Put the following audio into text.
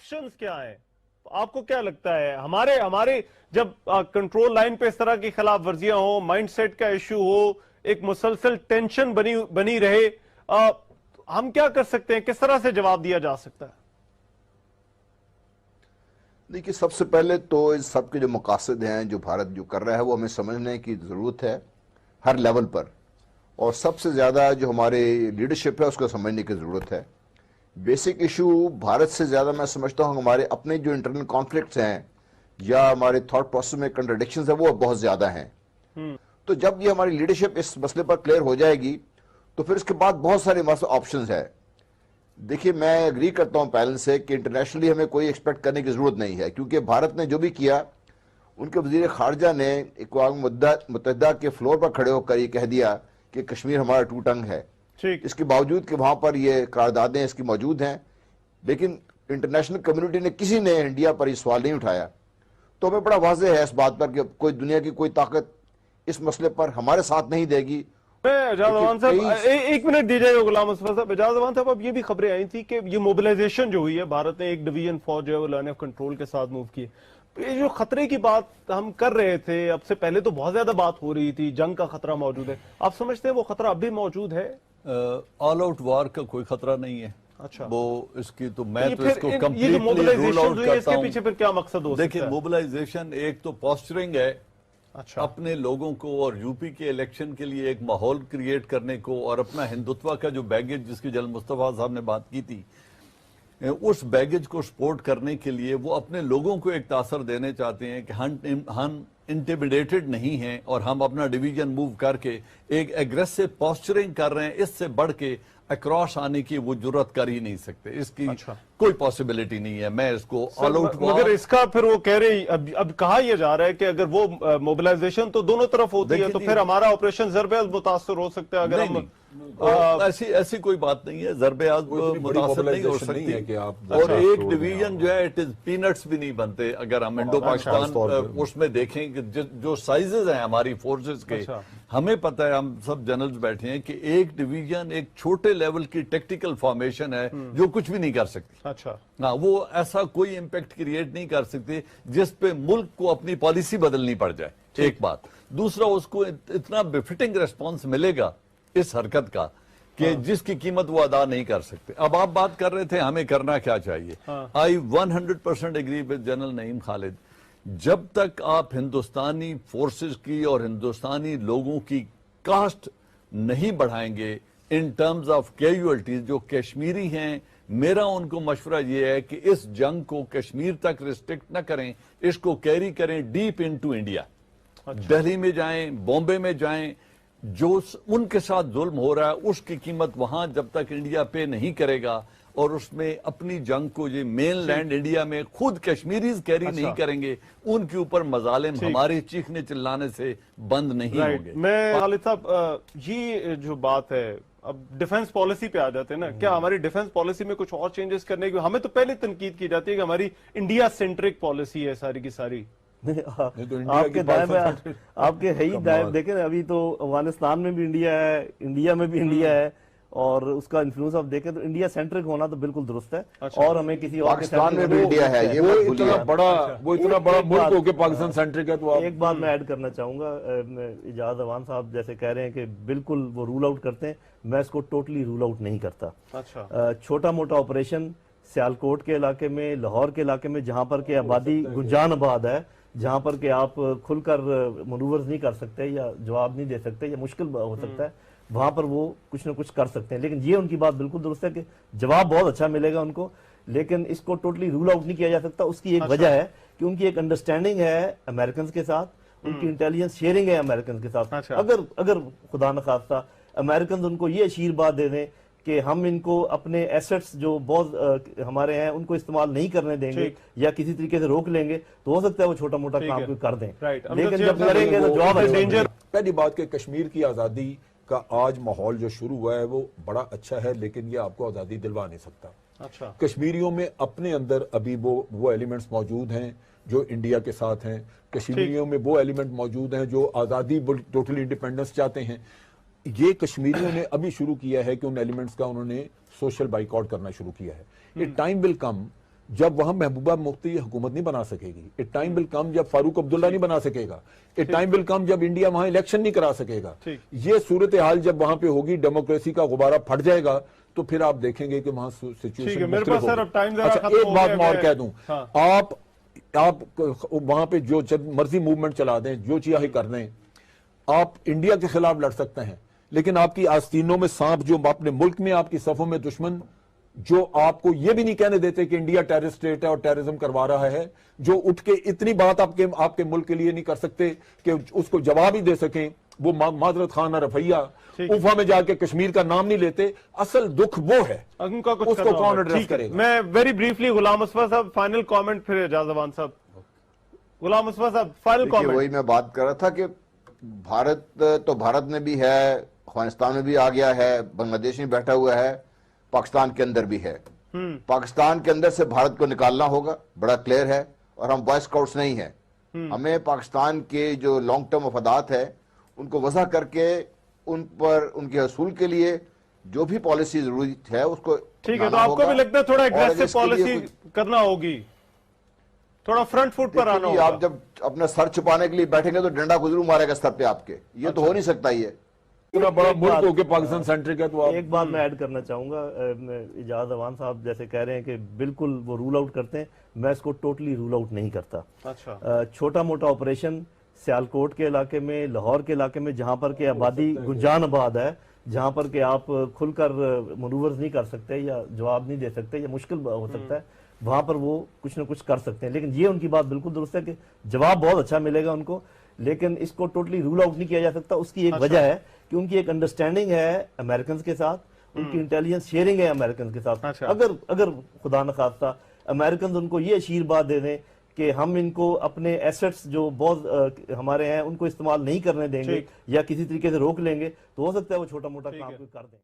Options क्या हैं? आपको क्या लगता है? हमारे हमारे जब कंट्रोल लाइन पे इस तरह की खिलाफ वर्जियां हो, माइंडसेट का इश्यू हो, एक मुसलसल टेंशन बनी रहे, हम क्या कर सकते हैं? किस तरह से जवाब दिया जा सकता है? देखिए, सबसे पहले तो इस सब के जो मकासद हैं, जो भारत जो कर रहा है, वो हमें समझने की ज़रूरत है हर लेवल पर। और सबसे ज़्यादा जो हमारे लीडरशिप है उसको समझने की ज़रूरत है। बेसिक इशू भारत से ज़्यादा मैं समझता हूँ हमारे अपने जो इंटरनल कॉन्फ्लिक्ट्स हैं या हमारे थॉट प्रोसेस में कंट्राडिक्शंस हैं, वो बहुत ज़्यादा हैं। तो जब ये हमारी लीडरशिप इस मसले पर क्लियर हो जाएगी तो फिर इसके बाद बहुत सारे ऑप्शंस हैं। देखिए, मैं एग्री करता हूं पैनल से कि इंटरनेशनली हमें कोई एक्सपेक्ट करने की जरूरत नहीं है, क्योंकि भारत ने जो भी किया, उनके वजीर खारजा ने अक़वाम मुत्तहिदा के फ्लोर पर खड़े होकर ये कह दिया कि कश्मीर हमारा टू टंग है। इसके बावजूद कि वहां पर ये करारदादें इसकी मौजूद हैं, लेकिन इंटरनेशनल कम्युनिटी ने किसी ने इंडिया पर ये सवाल नहीं उठाया। तो हमें बड़ा वाज़ेह है इस बात पर कि कोई दुनिया की कोई ताकत इस मसले पर हमारे साथ नहीं देगी। एजाज अमान साहब, एक मिनट दीजिए गुलाम मुस्तफा साहब। एजाज अमान साहब, अब ये भी खबरें आई थी कि ये मोबिलाइजेशन जो हुई है, भारत ने एक डिवीजन फौज जो है वो लाइन ऑफ कंट्रोल के साथ मूव की। ये जो खतरे की बात हम कर रहे थे, अब से पहले तो बहुत ज्यादा बात हो रही थी, जंग का खतरा मौजूद है। आप समझते हैं वो खतरा अब भी मौजूद है? ऑल आउट वार का कोई खतरा नहीं है। अच्छा, वो इसकी तो मैं तो इसको कंप्लीटली रूल आउट करता हूं। इसके पीछे फिर क्या मकसद हो सकता है? देखिए, मोबिलाइजेशन एक तो पोस्चरिंग है। अच्छा, अपने लोगों को और यूपी के इलेक्शन के लिए एक माहौल क्रिएट करने को, और अपना हिंदुत्व का जो बैगेज जिसकी जल मुस्तफा साहब ने बात की थी, उस बैगेज को सपोर्ट करने के लिए वो अपने लोगों को एक तासर देने चाहते हैं कि हम इंटिमिडेटेड नहीं हैं और हम अपना डिवीजन मूव करके एक एग्रेसिव पोस्चरिंग कर रहे हैं। इससे बढ़ के अक्रॉस आने की वो जुर्रत कर ही नहीं सकते। इसकी कोई पॉसिबिलिटी नहीं है। मैं इसको ऑल आउट, मगर इसका फिर वो कह रहे, अब कहा यह जा रहा है कि अगर वो मोबिलाइजेशन तो दोनों तरफ होती है तो फिर हमारा ऑपरेशन ज़रबे-आज मुतासर हो सकता है। अगर हम ऐसी कोई बात नहीं है, ज़रबे-आज मुतासर नहीं हो सकती है कि आप, और एक डिवीजन जो है इट इज पीनट्स भी नहीं बनते। अगर हम इंडो पाकिस्तान उसमें देखें कि जो साइजेस हैं हमारी फोर्सेस के, हमें पता है, हम सब जनरल्स बैठे हैं कि एक डिवीजन एक छोटे लेवल की टेक्टिकल फॉर्मेशन है जो कुछ भी नहीं कर सकती। अच्छा, हाँ, वो ऐसा कोई इम्पैक्ट क्रिएट नहीं कर सकती जिस पे मुल्क को अपनी पॉलिसी बदलनी पड़ जाए। एक बात। दूसरा, उसको इतना बेफिटिंग रिस्पॉन्स मिलेगा इस हरकत का कि जिसकी कीमत वो अदा नहीं कर सकते। अब आप बात कर रहे थे हमें करना क्या चाहिए। I 100% agree with general Naeem Khalid. जब तक आप हिंदुस्तानी फोर्सेस की और हिंदुस्तानी लोगों की कास्ट नहीं बढ़ाएंगे इन टर्म्स ऑफ कैजुअलिटीज, जो कश्मीरी हैं, मेरा उनको मशवरा यह है कि इस जंग को कश्मीर तक रिस्ट्रिक्ट न करें, इसको कैरी करें डीप इनटू इंडिया। दिल्ली में जाएं, बॉम्बे में जाएं, जो उनके साथ जुल्म हो रहा है उसकी कीमत वहां जब तक इंडिया पे नहीं करेगा और उसमें अपनी जंग को ये मेन लैंड इंडिया में खुद कश्मीरीज कैरी नहीं करेंगे, उनके ऊपर मजालिम हमारे चीखने चिल्लाने से बंद नहीं होंगे। मैं खालिद साहब, ये जो बात है, अब डिफेंस पॉलिसी पे आ जाते हैं ना, क्या हमारी डिफेंस पॉलिसी में कुछ और चेंजेस करने की? हमें तो पहले तनकीद की जाती है कि हमारी इंडिया सेंट्रिक पॉलिसी है सारी की सारी। आपके दायम आपके है ही दायम देखें, अभी तो अफगानिस्तान में भी इंडिया है, इंडिया में भी इंडिया है, और उसका इन्फ्लुएंस आप देखें तो इंडिया सेंट्रिक होना तो बिल्कुल दुरुस्त है। अच्छा। और हमें किसी और पाकिस्तान में भी इंडिया है, ये वो इतना बड़ा मुल्क हो के पाकिस्तान सेंट्रिक है। तो एक बात मैं ऐड करना चाहूंगा, इजाज अवान साहब जैसे कह रहे हैं कि बिल्कुल वो रूल आउट करते हैं, मैं इसको टोटली रूल आउट नहीं करता। अच्छा, छोटा मोटा ऑपरेशन सियालकोट के इलाके में, लाहौर के इलाके में, जहां पर के आबादी गुंजान आबाद है, जहां पर के आप खुलकर मनूवर्स नहीं कर सकते या जवाब नहीं दे सकते या मुश्किल हो सकता है, वहां पर वो कुछ ना कुछ कर सकते हैं। लेकिन ये उनकी बात बिल्कुल दुरुस्त है कि जवाब बहुत अच्छा मिलेगा उनको, लेकिन इसको टोटली रूल आउट नहीं किया जा सकता। उसकी एक वजह है कि उनकी एक अंडरस्टैंडिंग है अमेरिकन के साथ, उनकी इंटेलिजेंस शेयरिंग है अमेरिकन के साथ। अगर खुदा न खास्ता अमेरिकन उनको ये आशीर्वाद दे दें कि हम इनको अपने एसेट्स जो बहुत हमारे हैं उनको इस्तेमाल नहीं करने देंगे या किसी तरीके से रोक लेंगे, तो हो सकता है वो छोटा मोटा काम कर दें। लेकिन जब करेंगे तो जवाब डेंजर। पहली बात कि कश्मीर की आजादी का आज माहौल जो शुरू हुआ है वो बड़ा अच्छा है, लेकिन ये आपको आजादी दिलवा नहीं सकता। अच्छा, कश्मीरियों में अपने अंदर अभी वो एलिमेंट्स मौजूद हैं जो इंडिया के साथ हैं। कश्मीरियों में वो एलिमेंट मौजूद हैं जो आजादी टोटली इंडिपेंडेंस चाहते हैं। ये कश्मीरियों ने अभी शुरू किया है कि उन एलिमेंट्स का उन्होंने सोशल बाइकआउट करना शुरू किया है। ये टाइम विल कम जब वहां महबूबा मुफ्ती हुकूमत नहीं बना सकेगी। ए टाइम विल कम जब फारूक अब्दुल्ला नहीं बना सकेगा। ए टाइम विल कम जब इंडिया वहां इलेक्शन नहीं करा सकेगा। ये सूरत हाल जब वहां पे होगी, डेमोक्रेसी का गुब्बारा फट जाएगा, तो फिर आप देखेंगे कि वहां सिचुएशन मुख्तलिफ होगी। अच्छा, एक बात मैं और कह दूं, आप वहां पे जो मर्जी मूवमेंट चला दें, जो चाहे कर दें, आप इंडिया के खिलाफ लड़ सकते हैं, लेकिन आपकी आस्तीनों में सांप, जो अपने मुल्क में आपकी सफों में दुश्मन, जो आपको यह भी नहीं कहने देते कि इंडिया टेररिस्ट स्टेट है और टेररिज्म करवा रहा है, जो उठ के इतनी बात आपके मुल्क के लिए नहीं कर सकते कि उसको जवाब ही दे सकें, वो माजरत खाना रफैया, उफा में जाके कश्मीर का नाम नहीं लेते, असल दुख वो है, उनका कुछ उसको कौन एड्रेस करेगा। मैं वेरी ब्रीफली गुलाम मुस्तफा साहब फाइनल कमेंट, फिर एजाज अवान साहब। गुलाम मुस्तफा साहब फाइनल कमेंट। वही मैं बात कर रहा था कि भारत में भी है, अफगानिस्तान में भी आ गया है, बांग्लादेश में बैठा हुआ है, पाकिस्तान के अंदर भी है। पाकिस्तान के अंदर से भारत को निकालना होगा, बड़ा क्लियर है, और हम बॉय स्काउट्स नहीं है। हमें पाकिस्तान के जो लॉन्ग टर्म मफादात है उनको वजह करके उन पर उनके हसूल के लिए जो भी पॉलिसी जरूरी है उसको ठीक है। तो आपको भी लगता है थोड़ा एग्रेसिव पॉलिसी करना होगी, थोड़ा फ्रंट फुट पर आना होगा। आप जब अपना सर छुपाने के लिए बैठेंगे तो डंडा गुजरू मारेगा सर पे आपके, ये तो हो नहीं सकता। ये इतना बड़ा मुल्क हो के पाकिस्तान सेंट्रिक है, तो आप एक बात मैं ऐड करना चाहूंगा। इजाज अवान साहब जैसे कह रहे हैं कि बिल्कुल वो रूल आउट करते हैं, मैं इसको टोटली रूल आउट नहीं करता। अच्छा, छोटा मोटा ऑपरेशन सियालकोट के इलाके में, लाहौर के इलाके में, जहां पर के आबादी गुंजान आबाद है, जहां पर के आप खुलकर मनूवर्स नहीं कर सकते या जवाब नहीं दे सकते या मुश्किल हो सकता है, वहां पर वो कुछ ना कुछ कर सकते हैं। लेकिन ये उनकी बात बिल्कुल दुरुस्त है कि जवाब बहुत अच्छा मिलेगा उनको, लेकिन इसको टोटली रूल आउट नहीं किया जा सकता। उसकी एक वजह है कि उनकी एक अंडरस्टैंडिंग है अमेरिकन के साथ, उनकी इंटेलिजेंस शेयरिंग है अमेरिकन के साथ। अच्छा। अगर खुदा न खास्ता अमेरिकन उनको ये आशीर्वाद दे दें कि हम इनको अपने एसेट्स जो बहुत हमारे हैं उनको इस्तेमाल नहीं करने देंगे या किसी तरीके से रोक लेंगे, तो हो सकता है वो छोटा मोटा काम कर दें।